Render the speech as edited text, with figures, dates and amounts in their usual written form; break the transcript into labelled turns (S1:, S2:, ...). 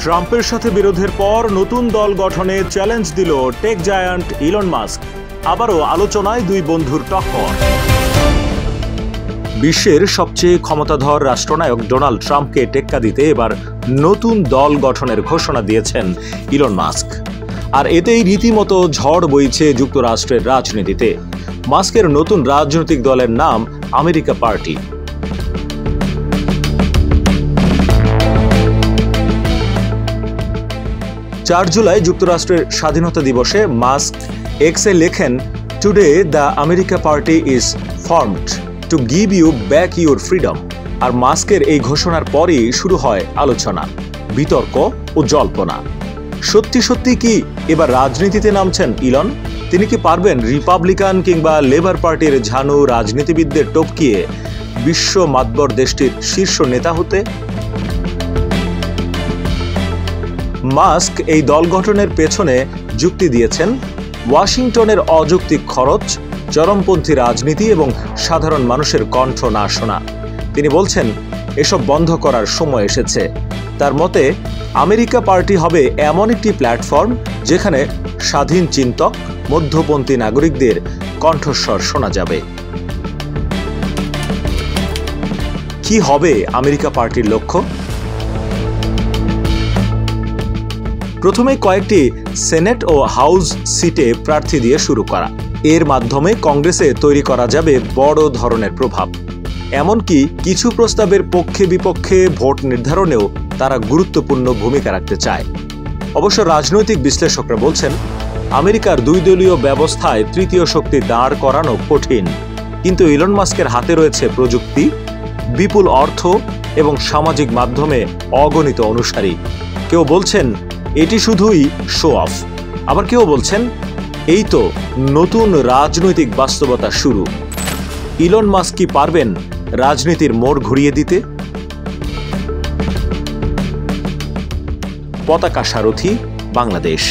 S1: ট্রাম্পের সাথে বিরোধের পর নতুন দল গঠনে চ্যালেঞ্জ দিল টেক জায়ান্ট ইলন মাস্ক। আবারও আলোচনায় দুই বন্ধুর টক্কর। বিশ্বের সবচেয়ে ক্ষমতাধর রাষ্ট্রনায়ক ডোনাল্ড ট্রাম্পকে টেক্কা দিতে এবার নতুন দল গঠনের ঘোষণা দিয়েছেন ইলন মাস্ক। আর এতেই রীতিমতো ঝড় বইছে যুক্তরাষ্ট্রের রাজনীতিতে। মাস্কের নতুন রাজনৈতিক দলের নাম আমেরিকা পার্টি। 4 জুলাই যুক্তরাষ্ট্রের স্বাধীনতা দিবসে মাস্ক এক্সে লেখেন, today the America party is formed to give you back your freedom. আর মাস্কের এই ঘোষণার পরই শুরু হয় আলোচনা, বিতর্ক ও জল্পনা। সত্যি সত্যি কি এবার রাজনীতিতে নামছেন ইলন? তিনি কি পারবেন রিপাবলিকান কিংবা লেবার পার্টির ঝানু রাজনীতিবিদদের টপকিয়ে বিশ্ব মাতবর দেশটির শীর্ষ নেতা হতে? মাস্ক এই দল গঠনের পেছনে যুক্তি দিয়েছেন ওয়াশিংটনের অযৌক্তিক খরচ, চরমপন্থী রাজনীতি এবং সাধারণ মানুষের কণ্ঠ না শোনা। তিনি বলছেন, এসব বন্ধ করার সময় এসেছে। তার মতে আমেরিকা পার্টি হবে এমন একটি প্ল্যাটফর্ম যেখানে স্বাধীন চিন্তক, মধ্যপন্থী নাগরিকদের কণ্ঠস্বর শোনা যাবে। কি হবে আমেরিকা পার্টির লক্ষ্য? প্রথমে কয়েকটি সেনেট ও হাউস সিটে প্রার্থী দিয়ে শুরু করা। এর মাধ্যমে কংগ্রেসে তৈরি করা যাবে বড় ধরনের প্রভাব। এমনকি কিছু প্রস্তাবের পক্ষে বিপক্ষে ভোট নির্ধারণেও তারা গুরুত্বপূর্ণ ভূমিকা রাখতে চায়। অবশ্য রাজনৈতিক বিশ্লেষকরা বলছেন, আমেরিকার 2 দলীয় ব্যবস্থায় তৃতীয় শক্তি দাঁড় করানো কঠিন। কিন্তু ইলন মাস্কের হাতে রয়েছে প্রযুক্তি, বিপুল অর্থ এবং সামাজিক মাধ্যমে অগণিত অনুসারী। কেউ বলছেন এটি শুধুই শো অফ, আবার কেউ বলছেন এই তো নতুন রাজনৈতিক বাস্তবতা শুরু। ইলন মাস্ক কি পারবেন রাজনীতির মোড় ঘুরিয়ে দিতে? পতাকা সারথি বাংলাদেশ।